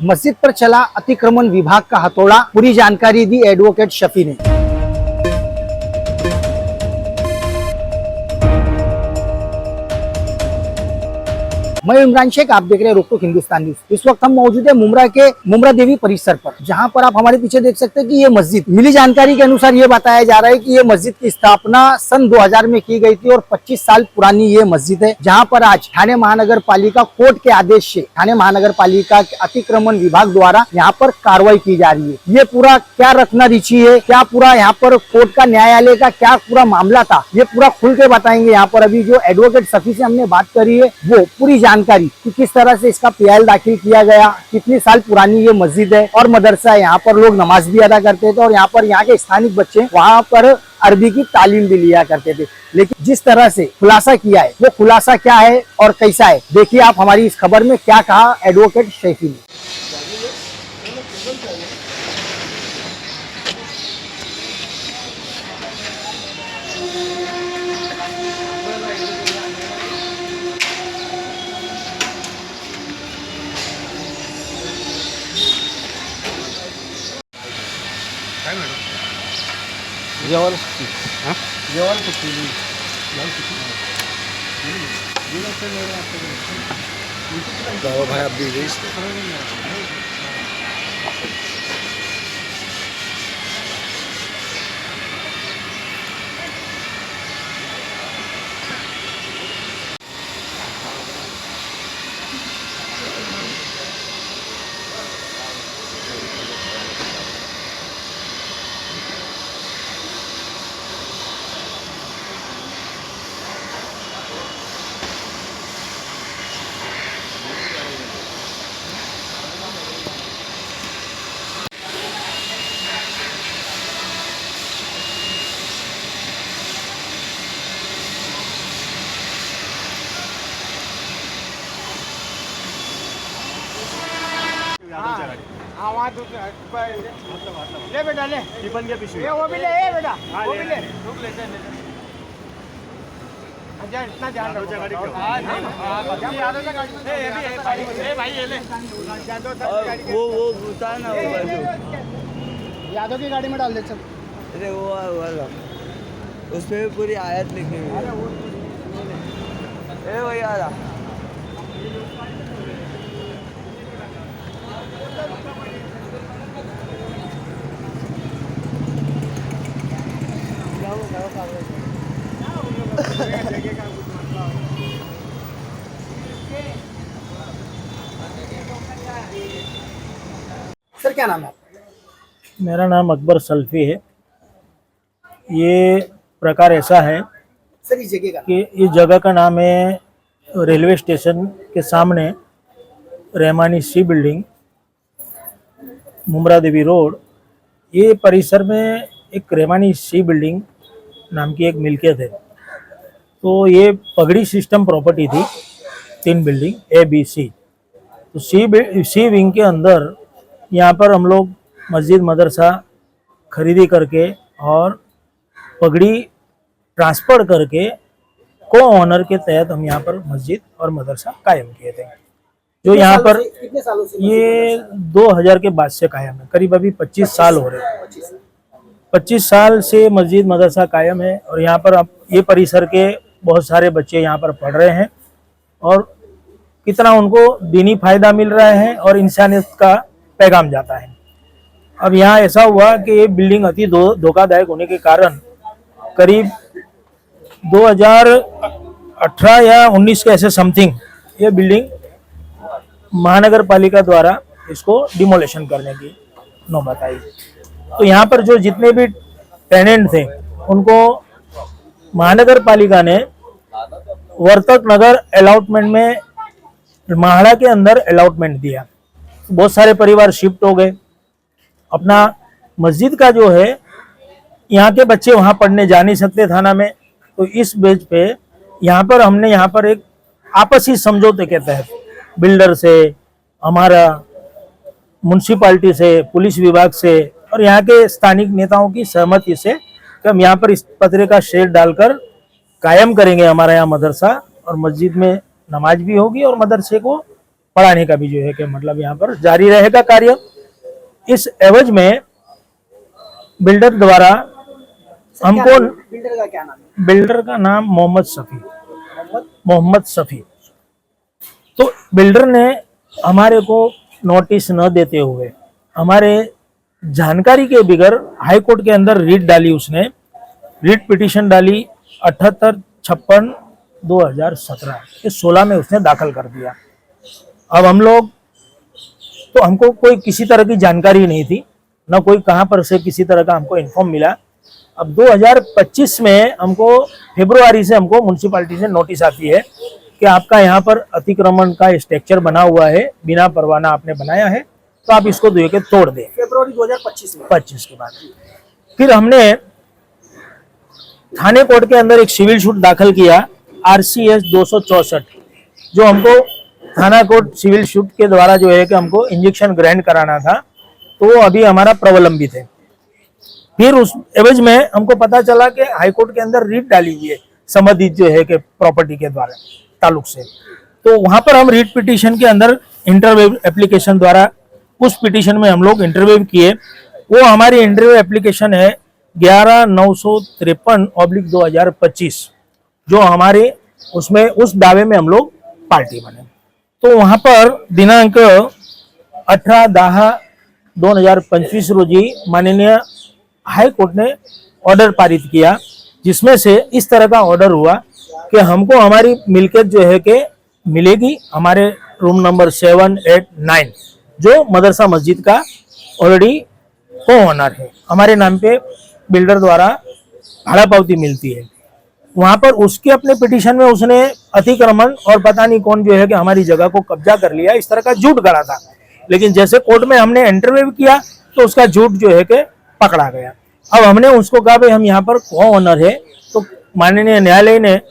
मस्जिद पर चला अतिक्रमण विभाग का हथौड़ा, पूरी जानकारी दी एडवोकेट शफी ने। मैं इमरान शेख, आप देख रहे हैं रोक टोक हिंदुस्तान न्यूज। इस वक्त हम मौजूद है मुमरा के मुमरा देवी परिसर पर, जहां पर आप हमारे पीछे देख सकते हैं कि ये मस्जिद, मिली जानकारी के अनुसार ये बताया जा रहा है कि ये मस्जिद की स्थापना सन 2000 में की गई थी और 25 साल पुरानी ये मस्जिद है, जहां पर आज ठाणे महानगर पालिका कोर्ट के आदेश से ठाणे महानगर पालिका के अतिक्रमण विभाग द्वारा यहाँ पर कार्रवाई की जा रही है। ये पूरा क्या रत्ना रिची है, क्या पूरा यहाँ पर कोर्ट का न्यायालय का क्या पूरा मामला था, ये पूरा खुल के बताएंगे। यहाँ पर अभी जो एडवोकेट शफी से हमने बात करी है वो पूरी जानकारी कि किस तरह से इसका पीएल दाखिल किया गया, कितनी साल पुरानी ये मस्जिद है और मदरसा है। यहाँ पर लोग नमाज भी अदा करते थे और यहाँ पर यहाँ के स्थानिक बच्चे वहाँ पर अरबी की तालीम भी लिया करते थे। लेकिन जिस तरह से खुलासा किया है वो खुलासा क्या है और कैसा है, देखिए आप हमारी इस खबर में क्या कहा एडवोकेट शफी ने। भाई आप भी गई ले बेटा ले, टिफिन के पिछले वो भी ले बेटा, वो भी ले इतना ध्यान रखो गाड़ी भाई ये ले वो बता ना यादव की गाड़ी में डाल दे चल। अरे वो वाला उस पे पूरी आयत लिखी हुई है। ए भैया सर क्या नाम है? मेरा नाम अकबर सल्फी है। ये प्रकार ऐसा है सर इस जगह का कि इस जगह का नाम है रेलवे स्टेशन के सामने रहमानी सी बिल्डिंग, मुमरा देवी रोड। ये परिसर में एक रहमानी सी बिल्डिंग नाम की एक मिल्कियत है। तो ये पगड़ी सिस्टम प्रॉपर्टी थी, 3 बिल्डिंग ए बी सी। तो सी विंग के अंदर यहाँ पर हम लोग मस्जिद मदरसा खरीदी करके और पगड़ी ट्रांसफ़र करके को ऑनर के तहत हम यहाँ पर मस्जिद और मदरसा कायम किए थे। जो यहाँ पर कितने सालों से ये 2000 के बाद से कायम है, करीब अभी 25 साल हो रहे हैं। 25 साल से मस्जिद मदरसा कायम है और यहाँ पर अब ये परिसर के बहुत सारे बच्चे यहाँ पर पढ़ रहे हैं और कितना उनको दीनी फायदा मिल रहा है और इंसानियत का पैगाम जाता है। अब यहाँ ऐसा हुआ कि ये बिल्डिंग अति धोखादायक होने के कारण करीब 2018 या 19 के ऐसे समथिंग ये बिल्डिंग महानगर पालिका द्वारा इसको डिमोलेशन करने की नौबत आई। तो यहाँ पर जो जितने भी टेनेंट थे उनको महानगर पालिका ने वर्तक नगर अलॉटमेंट में महाड़ा के अंदर अलॉटमेंट दिया। बहुत सारे परिवार शिफ्ट हो गए। अपना मस्जिद का जो है यहाँ के बच्चे वहाँ पढ़ने जा नहीं सकते थाना में, तो इस बेस पे यहाँ पर हमने यहाँ पर एक आपसी समझौते के तहत बिल्डर से, हमारा म्युनिसिपालिटी से, पुलिस विभाग से और यहाँ के स्थानिक नेताओं की सहमति से कि हम यहाँ पर इस पतरे का शेड डालकर कायम करेंगे हमारा यहाँ मदरसा, और मस्जिद में नमाज भी होगी और मदरसे को पढ़ाने का भी जो है कि मतलब यहाँ पर जारी रहेगा कार्य। इस एवज में बिल्डर द्वारा हमको, बिल्डर का क्या नाम है? बिल्डर का नाम मोहम्मद सफी। तो बिल्डर ने हमारे को नोटिस न देते हुए, हमारे जानकारी के बगैर हाई कोर्ट के अंदर रिट डाली, उसने रिट पिटीशन डाली 7856/2017 के 16 में उसने दाखिल कर दिया। अब हम लोग तो, हमको कोई किसी तरह की जानकारी नहीं थी, ना कोई कहाँ पर से किसी तरह का हमको इन्फॉर्म मिला। अब 2025 में हमको फरवरी से हमको म्यूनसिपालिटी से नोटिस आती है कि आपका यहाँ पर अतिक्रमण का स्ट्रक्चर बना हुआ है, बिना परवाना आपने बनाया है, तो आप इसको धो के तोड़ दें। फरवरी 2025 में 25 के बाद फिर हमने थाने कोर्ट के अंदर एक सिविल सूट दाखिल किया RCS 264, जो हमको थाना कोर्ट सिविल सूट के द्वारा जो है कि हमको इंजेक्शन ग्रांट कराना था, तो वो अभी हमारा प्रलंबित है। फिर उस एवज में हमको पता चला कि हाईकोर्ट के अंदर रीट डाली हुई है संबंधित जो है कि प्रॉपर्टी के द्वारा ताल्लुक से, तो वहां पर हम रीट पिटीशन के अंदर इंटरव्यू एप्लीकेशन द्वारा उस पिटीशन में हम लोग इंटरव्यू किए। वो हमारी इंटरव्यू एप्लीकेशन है 11953/2025, जो हमारे उसमें उस दावे में हम लोग पार्टी बने। तो वहां पर दिनांक 18/10/2025 रोजी माननीय हाई कोर्ट ने ऑर्डर पारित किया, जिसमें से इस तरह का ऑर्डर हुआ कि हमको हमारी मिल्कियत जो है कि मिलेगी, हमारे रूम नंबर 7, 8, 9 जो मदरसा मस्जिद का ऑलरेडी को ओनर है, हमारे नाम पे बिल्डर द्वारा भाड़ा पावती मिलती है। वहां पर उसके अपने पिटीशन में उसने अतिक्रमण और पता नहीं कौन जो है कि हमारी जगह को कब्जा कर लिया, इस तरह का झूठ गढ़ा था। लेकिन जैसे कोर्ट में हमने इंटरव्यू किया तो उसका झूठ जो है कि पकड़ा गया। अब हमने उसको कहा भाई हम यहाँ पर को ओनर है, तो माननीय न्यायालय ने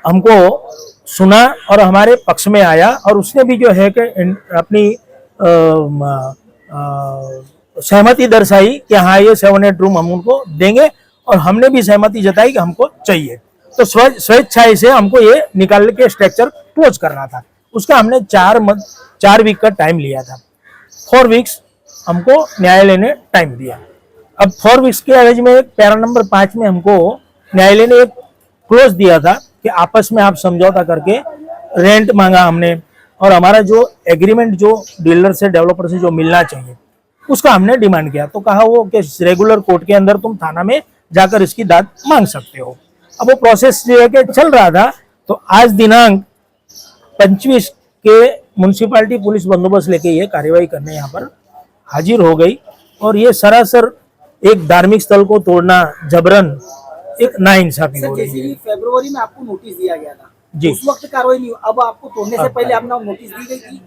हमको सुना और हमारे पक्ष में आया, और उसने भी जो है कि अपनी सहमति दर्शाई कि हाँ ये 7-8 रूम हम उनको देंगे, और हमने भी सहमति जताई कि हमको चाहिए। तो स्वेच्छाएं से हमको ये निकाल के स्ट्रक्चर क्लोज करना था। उसका हमने 4 वीक का टाइम लिया था। 4 वीक्स हमको न्यायालय ने टाइम दिया। अब 4 वीक्स के एवज में पैरा नंबर 5 में हमको न्यायालय ने एक क्लोज दिया था कि आपस में आप समझौता करके रेंट मांगा हमने, और हमारा जो एग्रीमेंट जो डीलर से डेवलपर से जो मिलना चाहिए उसका हमने डिमांड किया। तो कहा वो कि रेगुलर कोर्ट के अंदर तुम थाना में जाकर इसकी दाद मांग सकते हो। अब वो प्रोसेस जो है कि चल रहा था। तो आज दिनांक 25 के म्यूनसिपालिटी पुलिस बंदोबस्त लेके ये कार्यवाही करने यहाँ पर हाजिर हो गई, और ये सरासर एक धार्मिक स्थल को तोड़ना जबरन एक नाइंसाफी हो रही है। फरवरी में आपको नोटिस दिया गया था जी, उस वक्त कार्रवाई नहीं हुई। अब आपको तोड़ने से पहले आपने नोटिस दी गई थी?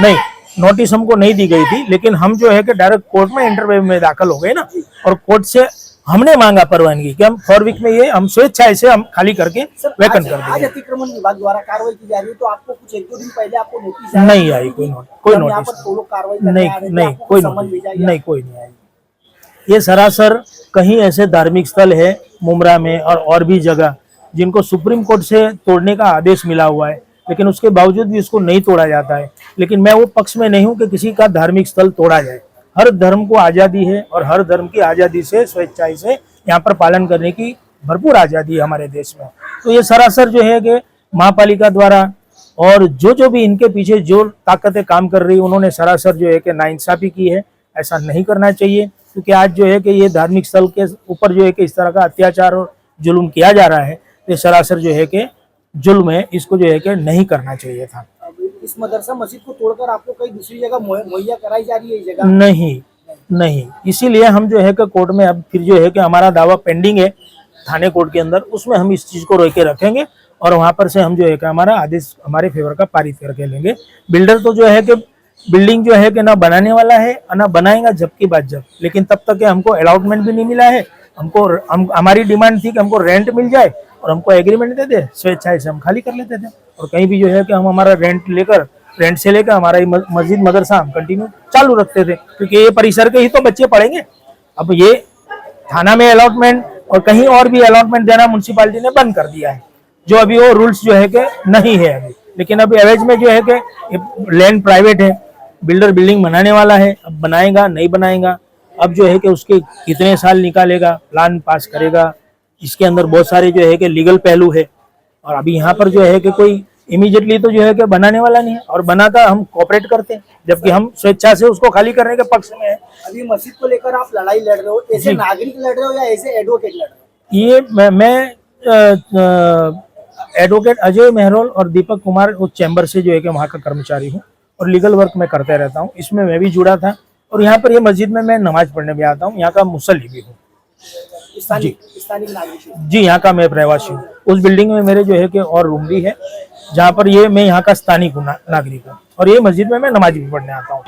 नहीं, नोटिस हमको नहीं दी गई थी, लेकिन हम जो है कि डायरेक्ट कोर्ट में इंटरव्यू में दाखिल हो गए ना, और कोर्ट से हमने मांगा परवानगी कि हम 4 वीक में ये हम स्वेच्छा से हम खाली करके वैकन कर आज देंगे। अतिक्रमण विभाग द्वारा कार्रवाई की जा रही है, तो आपको कुछ 1-2 दिन पहले आपको नोटिस नहीं आई, कोई नोटिस कार्रवाई नहीं, कोई नोटिस नहीं, कोई नहीं आई। ये सरासर कहीं ऐसे धार्मिक स्थल है मुमरा में और भी जगह जिनको सुप्रीम कोर्ट से तोड़ने का आदेश मिला हुआ है, लेकिन उसके बावजूद भी उसको नहीं तोड़ा जाता है। लेकिन मैं वो पक्ष में नहीं हूँ कि किसी का धार्मिक स्थल तोड़ा जाए। हर धर्म को आज़ादी है, और हर धर्म की आज़ादी से स्वेच्छाएं से यहाँ पर पालन करने की भरपूर आज़ादी है हमारे देश में। तो ये सरासर जो है कि महापालिका द्वारा और जो भी इनके पीछे जो ताकतें काम कर रही है, उन्होंने सरासर जो है कि नाइंसाफी की है। ऐसा नहीं करना चाहिए, क्योंकि आज जो है कि ये धार्मिक स्थल के ऊपर जो है कि इस तरह का अत्याचार और जुल्म किया जा रहा है, ये सरासर जो है कि जुल्म है, इसको जो है कि नहीं करना चाहिए था। इस मदरसा मस्जिद को तोड़कर आपको कहीं दूसरी जगह मुहैया कराई जा रही है? जगह नहीं, इसीलिए हम जो है कि कोर्ट में अब फिर जो है कि हमारा दावा पेंडिंग है थाने कोर्ट के अंदर, उसमें हम इस चीज को रोक के रखेंगे, और वहां पर से हम जो है कि हमारा आदेश हमारे फेवर का पारित करके लेंगे। बिल्डर तो जो है कि बिल्डिंग जो है कि ना बनाने वाला है ना बनाएगा जबकि बात जब, लेकिन तब तक हमको अलॉटमेंट भी नहीं मिला है। हमारी डिमांड थी कि हमको रेंट मिल जाए और हमको एग्रीमेंट दे दे, स्वेच्छा से हम खाली कर लेते थे, और कहीं भी जो है कि हम हमारा रेंट से लेकर हमारा मस्जिद मदरसा हम कंटिन्यू चालू रखते थे, क्योंकि ये परिसर के ही तो बच्चे पढ़ेंगे। अब ये थाना में अलॉटमेंट और कहीं और भी अलॉटमेंट देना म्यूनसिपालिटी ने बंद कर दिया है, जो अभी वो रूल्स जो है कि नहीं है अभी। लेकिन अब एवज में जो है कि लैंड प्राइवेट है, बिल्डर बिल्डिंग बनाने वाला है, अब बनाएगा नहीं बनाएगा, अब जो है कि उसके कितने साल निकालेगा, प्लान पास करेगा, इसके अंदर बहुत सारे जो है कि लीगल पहलू है। और अभी यहाँ पर जो है कि कोई इमीडिएटली तो जो है कि बनाने वाला नहीं है, और बनाता हम कोऑपरेट करते हैं, जबकि हम स्वेच्छा से उसको खाली करने के पक्ष में है। अभी मस्जिद को लेकर आप लड़ाई लड़ रहे हो, ऐसे जी। नागरिक लड़ रहे हो या ऐसे एडवोकेट लड़ रहे हो? ये मैं एडवोकेट अजय मेहरोल और दीपक कुमार उस चैम्बर से जो है कि वहाँ का कर्मचारी हूँ, और लीगल वर्क मैं करते रहता हूँ, इसमें मैं भी जुड़ा था। और यहाँ पर ये मस्जिद में मैं नमाज पढ़ने भी आता हूँ, यहाँ का मुसल्ली भी हूँ। स्थानीय नागरिक हो। जी, यहाँ का मैं रहवासी हूँ। उस बिल्डिंग में मेरे जो है कि और रूम भी है, जहाँ पर ये मैं यहाँ का स्थानिक हूँ, नागरिक हूँ, और ये मस्जिद में मैं नमाज भी पढ़ने आता हूँ।